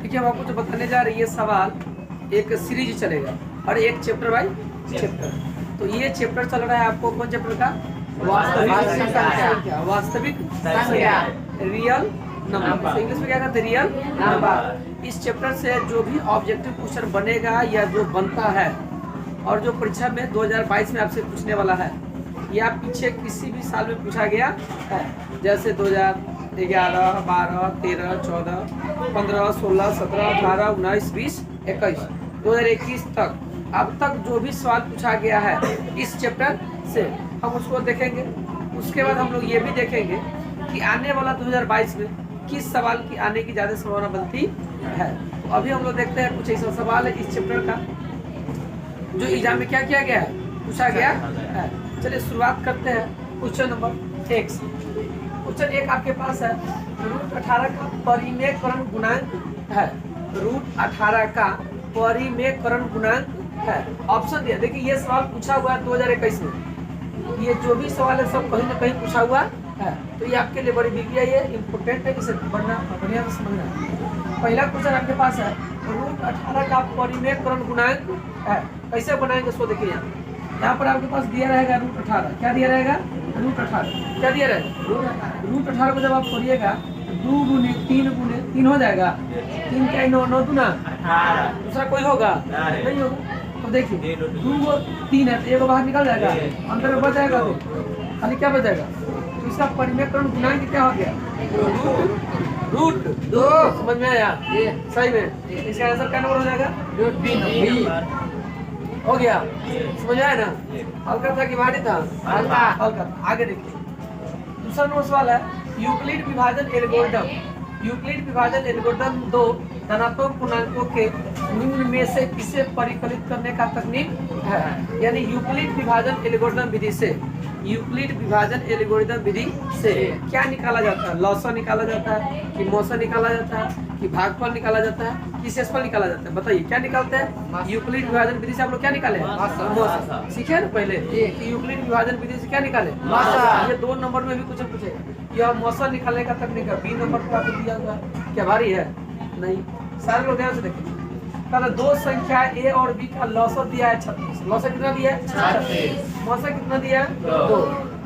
देखिए हम आपको जो बताने जा रही है सवाल, एक सीरीज चलेगा और एक चैप्टर बाय चैप्टर। तो ये चैप्टर चल रहा है आपको कौन चैप्टर का? वास्तविक संख्या, रियल नंबर। इंग्लिश में क्या कहते हैं? Real number. इस चैप्टर से जो भी ऑब्जेक्टिव क्वेश्चन बनेगा या जो बनता है और जो परीक्षा में 2022 में आपसे पूछने वाला है, या पीछे किसी भी साल में पूछा गया है, जैसे 2011, 12, 13, 14, 15, 16, 17, 18, 19, 20, 21, 2021 तक अब तक जो भी सवाल पूछा गया है इस चैप्टर से हम उसको देखेंगे। उसके बाद हम लोग ये भी देखेंगे कि आने वाला 2022 में किस सवाल की आने की ज़्यादा संभावना बनती है। तो अभी हम लोग देखते हैं कुछ ऐसा सवाल है इस चैप्टर का जो एग्जाम में क्या किया गया है, पूछा गया है। चलिए शुरुआत करते हैं क्वेश्चन नंबर 1 से। क्वेश्चन 1 आपके पास है, रूट 18 का परिमेयकरण गुणांक है। रूट 18 का परिमेयकरण गुणांक है। ऑप्शन दिया, देखिए ये सवाल पूछा हुआ है 2021 में। ये जो भी सवाल है सब कहीं ना कहीं पूछा हुआ है, तो ये आपके लिए बड़ी बिग है, ये इम्पोर्टेंट है, इसे बढ़ना बढ़िया से समझना। पहला क्वेश्चन आपके पास है, रूट 18 का परिमेयकरण गुणांक है। कैसे बनाएंगे सो देखिए यहाँ पर आपके पास दिया रहेगा रूट 18। क्या दिया रहेगा? रूट 18। क्या दिया रहेगा? रूट 18 को जब आप करिएगा 2 गुने 3 गुने 3 हो जाएगा। 3 क्या 9, 9 दूना 18। दूसरा कोई होगा? नहीं होगा। तो देखिए 2 को 3 है तो एक बाहर निकल जाएगा, अंदर में बच जाएगा, तो खाली क्या बच जाएगा? तो इसका परिमेयकरण गुणांक क्या हो गया? रूट 2। समझ में आया? सही में इसका आंसर क्या नंबर हो जाएगा? रूट 3 हो गया। समझ आया ना? हल्का था कि भारी था? हल्का। आगे देखिए दूसरा नंबर सवाल है, यूक्लिड विभाजन एल्गोरिथम। यूक्लिड विभाजन एल्गोरिथम 2 धनात्मक पूर्णांकों के निम्न में से किसे परिकलित करने का तकनीक है। यानी यूक्लिड विभाजन एल्गोरिथम विधि से, यूक्लिड विभाजन एल्गोरिथम विधि से क्या निकाला जाता है? लॉसा निकाला जाता है कि मौसा निकाला जाता है कि भागफल निकाला जाता है कि शेषफल निकाला जाता है? बताइए क्या निकालते हैं? यूक्लिड विभाजन विधि से आप लोग क्या निकाले? मौसा। सीखे ना पहले कि यूक्लिड विभाजन विधि से क्या निकाले? ये 2 नंबर में भी कुछ पूछे, यह मौसा निकालने का तकनीक है। 20 नंबर पर आपको दिया हुआ है। क्या भारी है? नहीं। सारे लोग ध्यान से देखिए। कहता दो संख्या ए और बी का लौसत दिया है 36। लौसत कितना दिया है? 36। मौसत कितना दिया है? 2।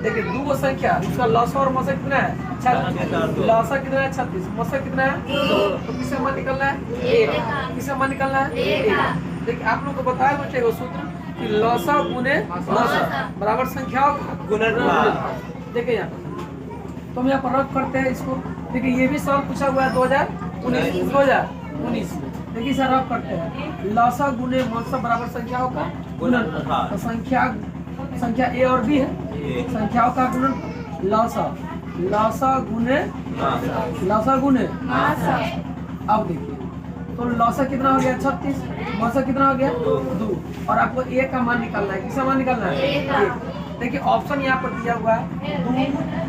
देखिए 2 संख्या, उसका लौसत और मौसत कितना है? 36। लौसत कितना है? 36। मौसत कितना है? 2। तो किससे मान निकलना है? 1। किससे मान निकलना है? 1। देखिए आप लोग को बताया बच्चे को सूत्र कि लौसत गुने मौसत बराबर संख्याओं का गुणनफल। देखिए यहाँ पर तो हम यहाँ पर रख करते हैं इसको। देखिए ये भी सवाल पूछा हुआ है 2019 में। देखिए सर रख करते हैं, लौसा गुने मौसा बराबर संख्याओं का गुणनफल। तो संख्या ए और बी है, संख्याओं का गुणनफल लौसा गुने। अब देखिए तो लौसा कितना हो गया? 36। मौसा कितना हो गया? 2। और आपको ए का मान निकालना है। किसका मान निकालना है? 1। देखिए ऑप्शन यहाँ पर दिया हुआ है 2,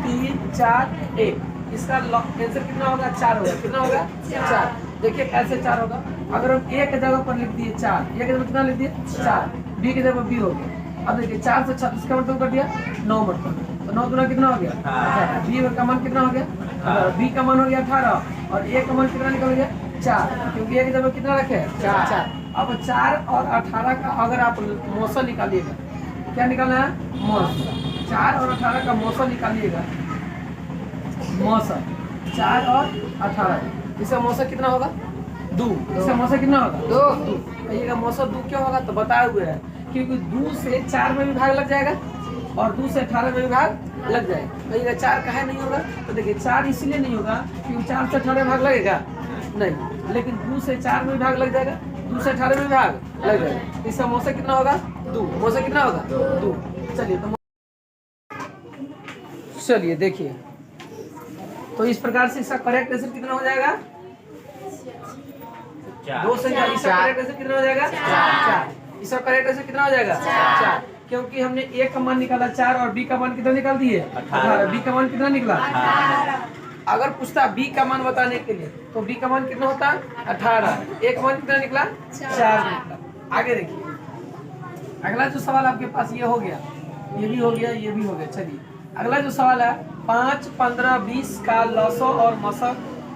3, 4, 1। इसका आंसर कितना होगा? 4 होगा। कितना होगा? 4। देखिए कैसे 4 होगा? अगर हम ए के जगह पर लिख दिए 4, ए के जगह कितना लिख दिए? 4, बी के जगह बी हो गया। अब देखिए 4 से 36 का मतलब कर दिया 9 मतलब, तो 9 गुना कितना हो गया? 18। बी का मान कितना हो गया? बी का मान हो गया 18 और ए का मान कितना निकल गया? 4, क्योंकि ए के जगह कितना रखे? 4। अब 4 और 18 का अगर आप मौसा निकालिएगा, क्या निकालना है? मौसा। 4 और 18 का मौसा निकालिएगा, मौसा 4 और 18, इसका मौसा कितना होगा? 2। इसका मौसा कितना होगा? 2। कहिएगा मौसा 2 क्यों होगा? तो बताए हुए है क्योंकि 2 से 4 में भी भाग लग जाएगा और 2 से 18 में भी भाग लग जाएगा। कहिएगा 4 काहे नहीं होगा? तो देखिए 4 इसलिए नहीं होगा क्योंकि 4 से 18 में भाग लगेगा नहीं, लेकिन 2 से 4 में भी भाग लग जाएगा, 2 से 18 में भी भाग लग जाएगा। इसका मौसा कितना होगा? 2। मौसा कितना होगा? 2। चलिए तो चलिए देखिए तो इस प्रकार से इसका करेक्ट आंसर कितना हो जाएगा? 2 संख्या। इसका करेक्ट आंसर कितना हो जाएगा? 4। इसका करेक्ट आंसर कितना हो जाएगा? 4, क्योंकि हमने ए का मान निकाला 4 और बी का मान कितना निकाल दिए? 18। बी का मान कितना निकला? 18। अगर पूछता बी का मान बताने के लिए तो बी का मान कितना होता? 18। ए का मान कितना निकला? 4 निकला। आगे देखिए अगला जो सवाल आपके पास ये हो गया, ये भी हो गया, ये भी हो गया। चलिए अगला जो सवाल है 5, 15, 20 का लौसा और मौसा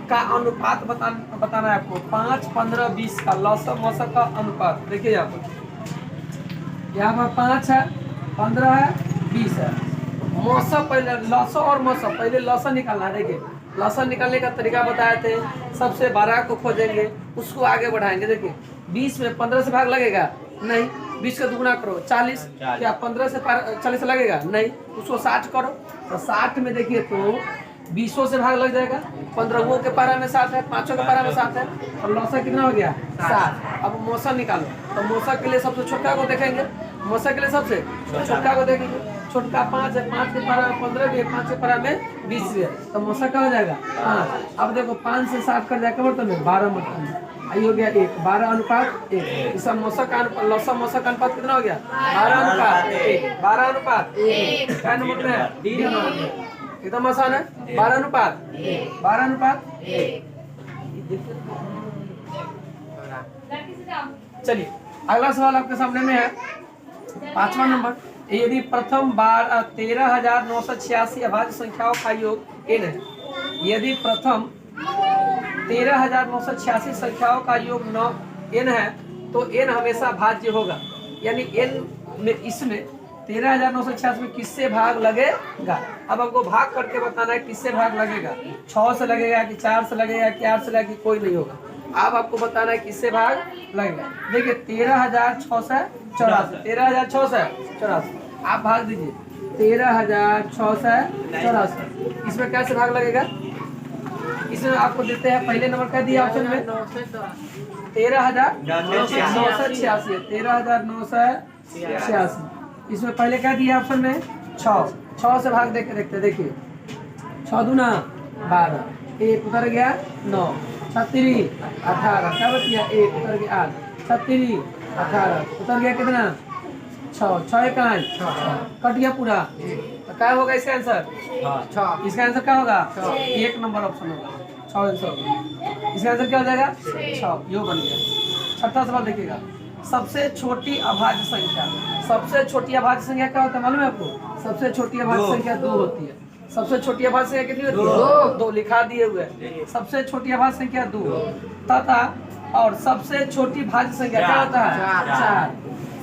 का अनुपात बताना है आपको। 5, 15, 20 का लौसक मौसक का अनुपात। देखिए यहाँ पर 5 है, 15 है, 20 है। मौसक पहले लौसक और मौसक, पहले लौसक निकालना है। देखिए लौसक निकालने का तरीका बताए थे। सबसे 12 को खोजेंगे, उसको आगे बढ़ाएंगे। देखिए 20 में 15 से भाग लगेगा नहीं, 20 का दुगुना करो 40, क्या 15 से 40 लगेगा नहीं, उसको 60 करो। तो 60 में देखिए तो 20 से भाग लग जाएगा। 15 के पारा में 7 है, 5 के पारा में 7 है, और लौसक कितना हो गया 7। अब मौसक निकालो। तो मौसक के लिए सबसे छोटका को देखेंगे, मौसक के लिए सबसे छोटका को देखेंगे। छोटका 5 है, 5 के पारा में 15 भी है, 5 के पारा में 20 भी है, तो मौसक क्या हो जाएगा 5। अब देखो 5 से 7 कर जाएगा मतलब में 12 मतलब आई हो गया 1, 12 अनुपात 1। इसका मौसक का लौसक मौसक का अनुपात कितना हो गया 12 अनुपात 1। 12 अनुपात 1 क्या नंबर में है, डी नंबर में। एकदम आसान है। 12 अनुपात 12 अनुपात 1। चलिए अगला सवाल आपके सामने में है 5वां नंबर। यदि प्रथम 13,986 अभाज्य संख्याओं का योग n है, यदि प्रथम 13,986 संख्याओं का योग n है तो n हमेशा भाज्य होगा। यानी n में इसमें 13,986 में किससे भाग लगेगा। अब हमको भाग करके बताना है किससे भाग लगेगा, 6 से लगेगा कि 4 से लगेगा कि 8 से लगेगा कि कोई नहीं होगा। अब आपको बताना है किससे भाग लगेगा। देखिए 13,684, 13,684 आप भाग दीजिए 13,684। इसमें कैसे भाग लगेगा, इसमें आपको देते हैं पहले नंबर क्या दिया ऑप्शन में 13,986, 13,986। इसमें पहले क्या दिया ऑप्शन में 6 से भाग देखते देखिए 6 दूना 12, 1 उतर गया 9, 36 18 क्या बचिया 1 उतर गया 8, 36 18 उतर गया कितना 6 एक कट गया पूरा। तो क्या होगा इसका आंसर 6। इसका आंसर क्या होगा 1 नंबर ऑप्शन होगा 6 आंसर होगा। इसका आंसर क्या हो जाएगा 6, यो बन गया। छठा सवाल देखिएगा, सबसे छोटी अभाज्य संख्या। सबसे छोटी अभाज्य संख्या क्या होता है मालूम है आपको, सबसे छोटी अभाज्य संख्या 2 होती है। सबसे छोटी अभाज्य संख्या कितनी होती है 2 लिखा दिए हुए। सबसे छोटी अभाज्य संख्या 2 तथा और सबसे छोटी भाज्य संख्या क्या होता है 4।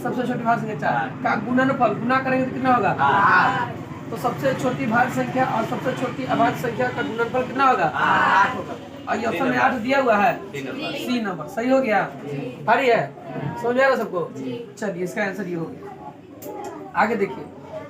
सबसे छोटी भाज्य संख्या 4 का गुणनफल गुना करेंगे तो कितना होगा 8। तो सबसे छोटी भाज्य संख्या और सबसे छोटी अभाज्य संख्या का गुणनफल कितना होगा 8 होगा। और ये ऑप्शन में 8 दिया हुआ है, सी नंबर सही हो गया। हरी है, समझ आ रहा सबको। चलिए इसका आंसर ये हो गया। आगे देखिए,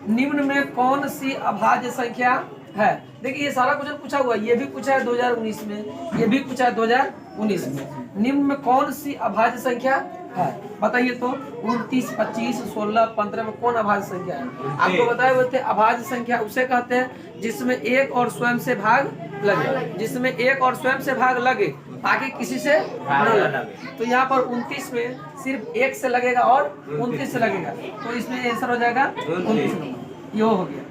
निम्न में कौन सी अभाज्य संख्या है। देखिए ये सारा क्वेश्चन पूछा हुआ है, ये भी पूछा है 2019 में, ये भी पूछा है 2019 में। निम्न में कौन सी अभाज्य संख्या है बताइए तो। 29, 25, 16, 15 में कौन अभाज्य संख्या है। आपको बताए हुए थे अभाज्य संख्या उसे कहते हैं जिसमें एक और स्वयं से भाग लगे, जिसमें एक और स्वयं से भाग लगे बाकी किसी से न लगे। तो यहाँ पर 29 में सिर्फ 1 से लगेगा और 29 से लगेगा, तो इसमें आंसर हो जाएगा 29 नंबर। ये हो गया।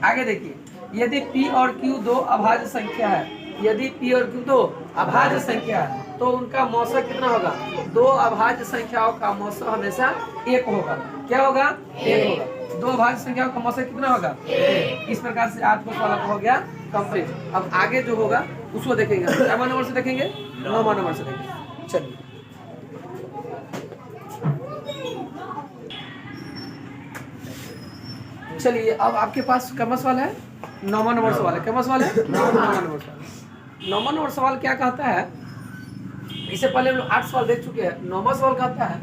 आगे देखिए, यदि P और Q 2 अभाज्य संख्या है, यदि P और Q 2 अभाज्य संख्या है तो उनका मौसक कितना होगा। 2 अभाज्य संख्याओं का मौसक हमेशा 1 होगा। क्या होगा 1 होगा। 2 अभाज्य संख्याओं का मौसक कितना होगा 1। इस प्रकार से 8 वाला हो गया कंप्लीट। अब आगे जो होगा उसको देखेंगे, 7वां नंबर से देखेंगे, 9वां नंबर से देखेंगे। चलिए चलिए अब आपके पास कम सवाल है 9वां नंबर सवाल है। कम सवाल है 9वां नंबर सवाल। 9वां नंबर सवाल क्या कहता है, इससे पहले हम लोग 8 सवाल देख चुके हैं। 9वां सवाल कहता है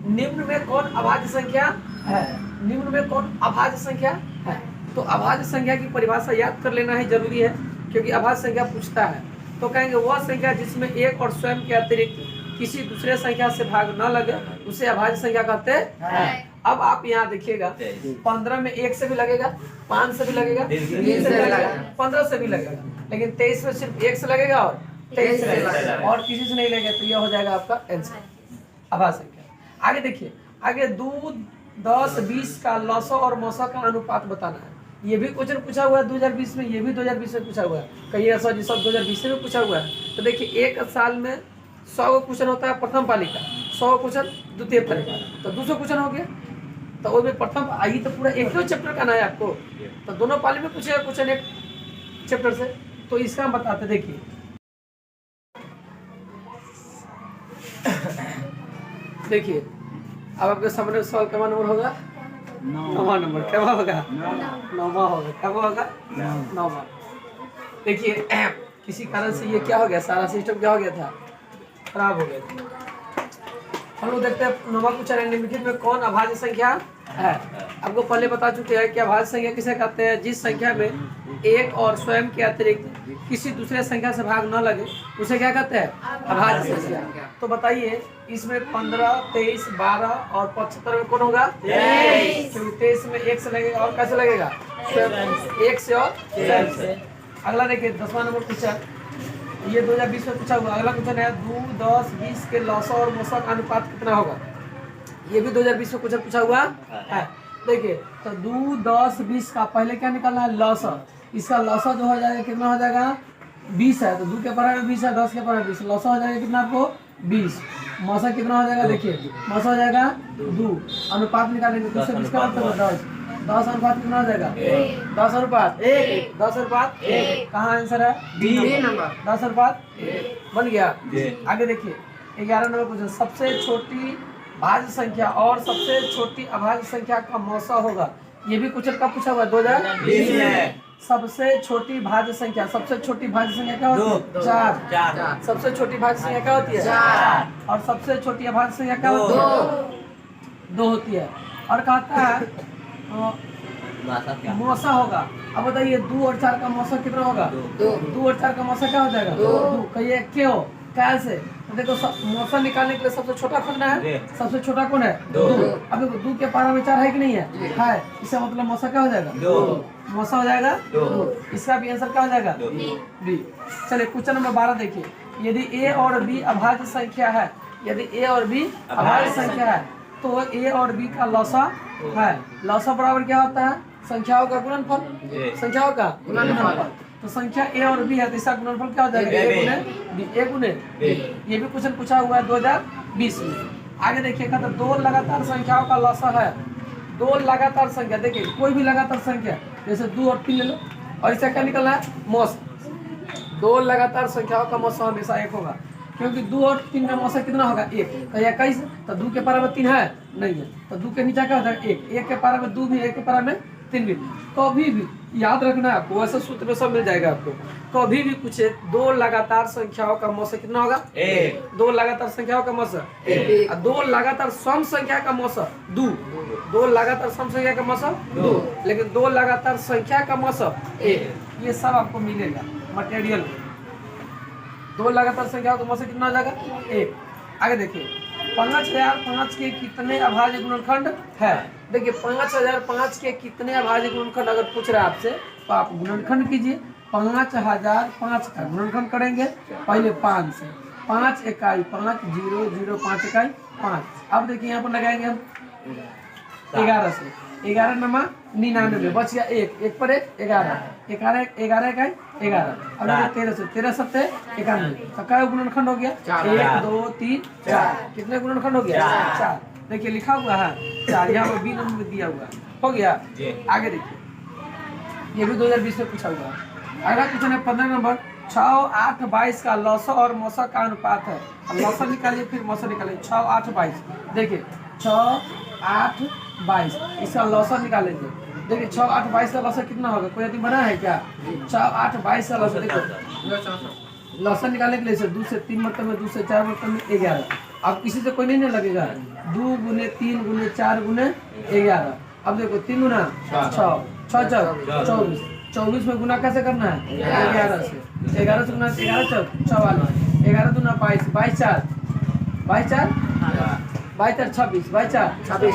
निम्न में कौन अभाज्य संख्या है। निम्न में कौन अभाज्य संख्या है। तो अभाज्य संख्या की परिभाषा याद कर लेना ही जरूरी है, क्योंकि अभाज्य संख्या पूछता है। तो कहेंगे वह संख्या जिसमें एक और स्वयं के अतिरिक्त किसी दूसरे संख्या से भाग न लगे उसे अभाज्य संख्या कहते हैं। अब आप यहाँ देखिएगा 15 में 1 से भी लगेगा, 5 से भी लगेगा, 3 से भी लगेगा, 15 से भी लगेगा, लेकिन 23 में सिर्फ 1 से लगेगा और 23 से लगेगा और किसी से नहीं लगेगा। तो यह हो जाएगा आपका आंसर अभाज्य संख्या। आगे देखिए, आगे दूध 10, 20 का लौसक और मौसक का अनुपात बताना है। ये भी क्वेश्चन पूछा हुआ है 2020 में, ये भी 2020 में पूछा हुआ है। कहीं ऐसा जी सब 2020 में पूछा हुआ है। तो देखिए एक साल में 100 क्वेश्चन होता है प्रथम पाली का, 100 क्वेश्चन द्वितीय पाली का, तो 200 क्वेश्चन हो गया। तो वो भी प्रथम आई तो पूरा एक ही चैप्टर का ना है आपको, तो दोनों पाली में पूछेगा क्वेश्चन एक चैप्टर से। तो इसका हम बताते देखिए देखिए अब आपके सामने सवाल क्या नंबर होगा? 9वां नंबर। क्या होगा? 9वां होगा। क्या होगा? 9वां। देखिए किसी कारण से ये क्या हो गया, सारा सिस्टम क्या हो गया था, खराब हो गया था। हम लोग देखते हैं 9वां क्वेश्चन है, निम्नलिखित में कौन अभाज्य संख्या है? आपको पहले बता चुके हैं कि अभाज्य संख्या किसे कहते हैं? जिस संख्या में एक और स्वयं के अतिरिक्त किसी दूसरे संख्या से भाग न लगे उसे क्या कहते हैं? अभाज्य संख्या। तो बताइए इसमें 15, 23, 12 और 75 में कौन होगा? 23। क्योंकि 23 में 1 से लगेगा और कैसे लगेगा? स्वयं 1 से और स्वयं से। अगला देखिए 10वां नंबर क्वेश्चन, ये 2020 में पूछा हुआ। अगला क्वेश्चन है 2, 10, 20 के लौसा और मोसा का अनुपात कितना होगा? ये भी 2020 में क्वेश्चन पूछा हुआ है। देखिए तो 2, 10, 20 का पहले क्या निकालना है? लौसा। इसका लौसा जो हो जाएगा कितना हो जाएगा? 20 है तो 2 के बराबर 20 है, 10 के बराबर 20, लौसा हो जाएगा कितना आपको? 20। मौसा कितना हो जाएगा? देखिए मौसा हो जाएगा 2। अनुपात निकालेंगे तो 20 का मतलब 10। 10 अनुपात कितना हो जाएगा? 10 अनुपात 1। 10 अनुपात 1। कहाँ आंसर है? B number. 10 अनुपात बन गया। आगे देखिए 11 नंबर क्वेश्चन, सबसे छोटी भाज्य संख्या और सबसे छोटी अभाज्य संख्या का मौसा होगा। ये भी क्वेश्चन कब पूछा हुआ? 2020 में। सबसे छोटी भाज्य संख्या, सबसे छोटी भाज्य संख्या क्या होती है? 4। सबसे छोटी भाज्य संख्या क्या होती है? 4। और सबसे छोटी अभाज्य संख्या क्या होती है? 2 होती है। और कहता है मौसा होगा। अब बताइए 2 और 4 का मौसा कितना होगा? 2 और 4 का मौसा क्या हो जाएगा? 2। कहिए क्यों? कैसे? तो देखो मौसा निकालने के लिए सबसे छोटा खोजना है। सबसे छोटा कौन है? 2। अब देखो 2 के पारा में 4 है कि नहीं है? है। इसका मतलब मौसा क्या हो जाएगा? 2। मौसा हो जाएगा 2। इसका भी आंसर क्या हो जाएगा? बी। चलिए क्वेश्चन नंबर 12 देखिए, यदि ए और बी अभाज्य संख्या है, यदि ए और बी अभाज्य संख्या है तो ए और बी का लौसा है। लौसा बराबर क्या होता है? संख्याओं का गुणनफल। संख्याओं का गुणनफल। तो संख्या ए और बी है तो इसका गुणनफल क्या हो जाएगा? ए गुने बी। ए गुने बी। ये भी क्वेश्चन पूछा हुआ है 2020 में। आगे देखिएगा तो 2 लगातार संख्याओं का लौसा है। 2 लगातार संख्या, देखिए कोई भी लगातार संख्या जैसे 2 और 3 ले लो और इसका क्या निकलना है? मौसा। 2 लगातार संख्याओं का मौसा हमेशा 1 होगा, क्योंकि 2 और 3 का मौसा कितना होगा? 1। तो 21 तो 2 के पारा में 3 है नहीं है तो 2 के नीचे क्या हो जाएगा? 1। 1 के पारा में 2 भी, 1 के पारा में 3 भी। कभी भी याद रखना है आपको, ऐसा सूत्र में सब मिल जाएगा आपको। कभी भी पूछे 2 लगातार संख्याओं का मौसा कितना होगा? 1। 2 लगातार संख्याओं का मौसा 1। 2 लगातार सम संख्या का मौसा 2। 2 लगातार सम संख्या का मौसा 2। लेकिन 2 लगातार संख्या का मौसा 1। ये सब आपको मिलेगा मटेरियल। 2 लगातार संख्याओं का मौसा कितना हो जाएगा? 1। आगे देखिए 5005 के कितने अभाज्य गुणनखंड है? देखिए 5005 के कितने अभाज्य गुणनखंड अगर पूछ रहा है आपसे तो आप गुणनखंड कीजिए। 5005 का गुणनखंड करेंगे पहले 5 से। 5 इकाई 5 0 0 5 इकाई 5। अब देखिए यहाँ पर लगाएंगे हम 11 से। 11 नमा 99 बच गया 1। 1 पर 1 11 11 इकाई 11। अब 13 से 13 सत्ते 91। तो क्या गुणनखंड हो गया? 1 2 3 4। कितने गुणनखंड हो गया? 4। देखिए लिखा हुआ है 4, यहाँ पर बी नंबर में दिया हुआ हो गया। आगे देखिए ये भी 2020 में पूछा हुआ है। अगला क्वेश्चन है 15 नंबर, 6, 8, 22 का लौसा और मौसा का अनुपात है। अब लौसा निकालिए फिर मौसा निकालिए। 6, 8, 22। देखिए 6, 8, 22 इसका लौसा निकालेंगे। देखिए 6, 8, 22 का लौसा कितना होगा? कोई यदि बना है क्या? 6, 8, 22 का लौसा देखो लौसा निकालने के लिए 2 से 3 मतलब में 2 से 4 मतलब में 11। अब किसी से कोई नहीं लगेगा। 2 गुने 3 गुने 4 गुने 11। अब देखो 3 गुना 6 6 24। 24 में गुना कैसे करना है? 11 से। 11 से गुना 11 44। 11 दूना 22। 22 4 22 4 26। 22 4 26।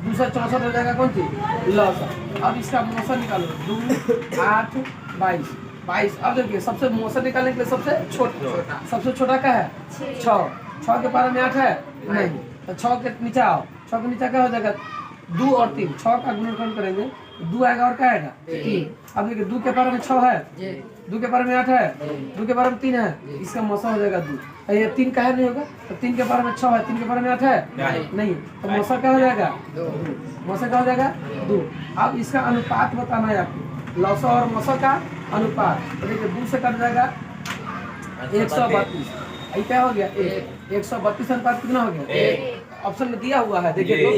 264 हो जाएगा कौन सी? लौसा। अब इसका मौसा निकालो 2 8 22 22। अब देखिए सबसे मौसा निकालने के लिए सबसे छोटा क्या है? 6 के पारा में 8 है नहीं तो 6 के नीचे आओ। 6 के नीचे क्या हो जाएगा? 2 और 3। 6 का गुणनखंड करेंगे 2 आएगा और क्या आएगा? 3। अब देखिए 2 के पारा में 6 है, 2 के पारा में 8 है, 2 के पारा में 3 है, इसका मौसा हो जाएगा 2। ये 3 का है नहीं होगा तो 3 के पारा में 6 है, 3 के पारा में 8 है नहीं तो मौसा क्या हो जाएगा? 2। मौसा क्या हो जाएगा? 2। अब इसका अनुपात बताना है आपको, लौसा और मौसा का अनुपात। तो देखिए 2 से कट जाएगा 132। ये क्या हो गया 132 अनुपात कितना हो गया ऑप्शन में दिया हुआ है देखिए तो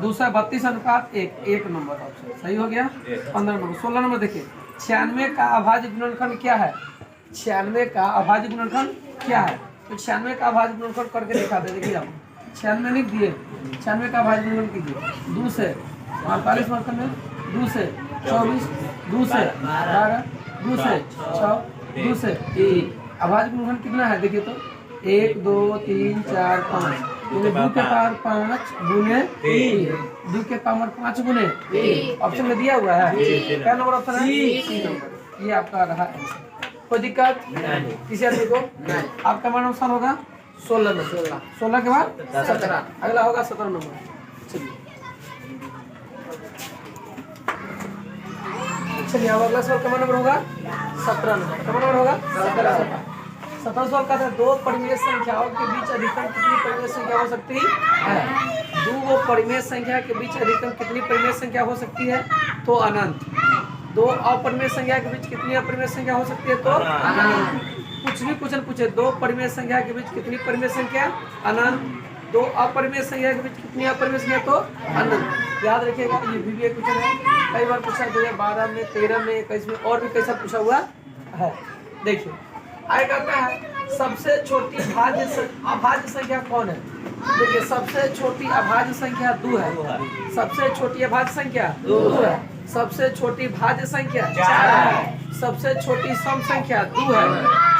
दूसरा 32 अनुपात 1 नंबर ऑप्शन सही हो गया 15 नंबर 16 नंबर देखिए 96 का अभाज्य गुणनखंड क्या है 96 का अभाज्य गुणनखंड क्या है तो 96 का अभाज्य गुणनखंड करके दिखा दे देखिए आप 96 लिख दिए 96 का अभाज्य गुणनखंड कीजिए 2 से 48 मार्कन में 2 से 24 2 से 12 2 से 6 2 से 1 अभाज्य गुणनखंड कितना है देखिए तो 1 2 3 4 5 2 के पावर 5 गुने 2 के पावर 5 गुने ऑप्शन में दिया हुआ है क्या नंबर ऑप्शन है सी नंबर ये आपका रहा है कोई दिक्कत किसी आदमी को आपका मान ऑप्शन होगा 16 नंबर 16 के बाद 17 अगला होगा 17 नंबर चलिए चलिए अब अगला सवाल का नंबर होगा 17 नंबर का नंबर होगा 17 सवाल का था दो परिमेय संख्याओं के बीच अधिकतम कितनी परिमेय संख्या हो सकती है दो परिमेय संख्या के बीच अधिकतम कितनी परिमेय संख्या हो सकती है तो अनंत दो अपरिमेय संख्या के बीच कितनी अपरिमेय संख्या हो सकती है तो अनंत कुछ भी क्वेश्चन पूछे दो परिमेय संख्या के बीच कितनी परिमेय संख्या अनंत दो अपरिमेय संख्या के बीच कितनी अपरिमेय संख्या तो अनंत याद रखिएगा ये भी एक क्वेश्चन है कई बार पूछा 2012 में 13 में 21 में और भी कैसा पूछा हुआ है देखिए आगे कहता है सबसे छोटी अभाज्य संख्या कौन है देखिए सबसे छोटी अभाज्य संख्या 2 है सबसे छोटी अभाज्य संख्या 2 है सबसे छोटी भाज्य संख्या 4 है सबसे छोटी सम संख्या 2 है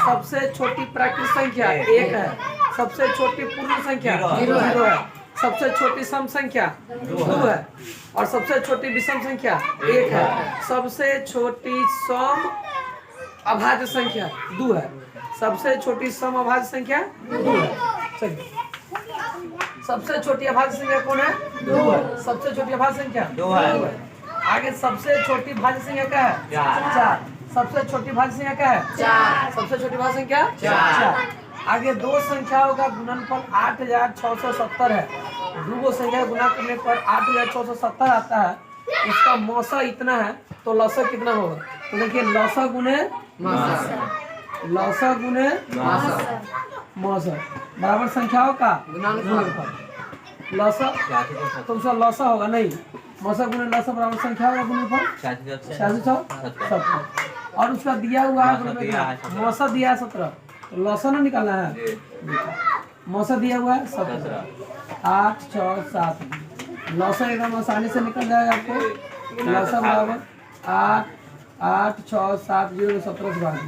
सबसे छोटी प्राकृत संख्या 1 है सबसे छोटी पूर्ण संख्या 0 है सबसे छोटी सम संख्या 2 है और सबसे छोटी विषम संख्या 1 है सबसे छोटी सम अभाज्य संख्या 2 है सबसे छोटी सम अभाज्य संख्या 2 है चलिए सबसे छोटी अभाज्य संख्या कौन है 2 है सबसे छोटी अभाज्य संख्या 2 है आगे सबसे छोटी भाज्य संख्या क्या है 4 सबसे छोटी भाज्य संख्या क्या है 4 सबसे छोटी भाज्य संख्या 4 आगे दो संख्याओं का गुणनफल 8670 है दो संख्या गुना करने पर 8670 आता है उसका मौसा इतना है तो लौसा कितना होगा तो देखिए लौसा गुने लौसा गुने मौसा बराबर संख्याओं का गुणनफल लौसा तो उसका लौसा होगा नहीं मौसा गुने लौसा बराबर संख्याओं का गुणनफल 8670 और उसका दिया हुआ है मौसा दिया है 17 लौसा ना निकालना है मौसा दिया हुआ है 17 8 6 7 लौसा एकदम आसानी से निकल जाएगा आपको लौसा बराबर 8 6 7 0 17 से भाग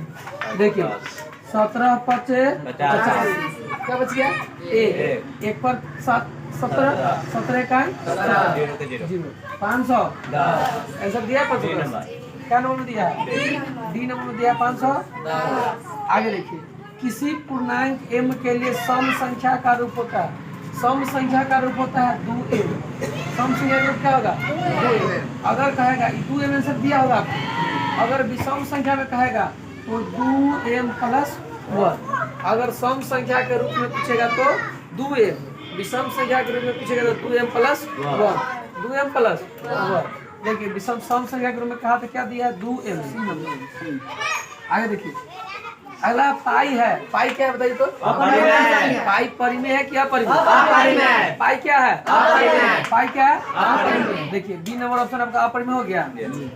देखिए 17 5 50 क्या बच गया एक पर 17 इकाई 500 ऐसा दिया 500 क्या नंबर में दिया डी नंबर में दिया 500 आगे देखिए किसी पूर्णांक m के लिए सम संख्या का रूप होता है सम संख्या का रूप होता है 2m सम संख्या का रूप क्या होगा 2m अगर कहेगा 2m आंसर दिया होगा अगर विषम संख्या में कहेगा तो 2m प्लस 1 अगर सम संख्या के रूप में पूछेगा तो 2m विषम संख्या के रूप में पूछेगा तो 2m प्लस 1 2m प्लस 1 देखिए विषम सम संख्या के रूप में कहा था क्या दिया है 2m सी नंबर आगे देखिए अगला पाई है पाई क्या है बताइए तो पाई परिमेय है क्या परिमेय पाई क्या है पाई क्या है देखिए बी नंबर ऑप्शन आपका अपरिमेय हो गया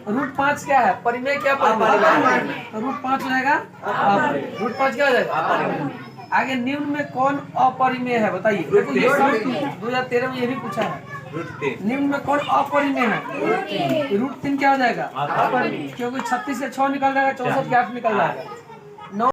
√5 क्या है परिमेय क्या परिमेय तो √5 हो जाएगा √5 क्या हो जाएगा आगे निम्न में कौन अपरिमेय है बताइए 2013 में ये भी पूछा है निम्न में कौन अपरिमेय है √3 क्या हो जाएगा क्योंकि 36 से 6 निकल जाएगा 64 के 8 निकल जाएगा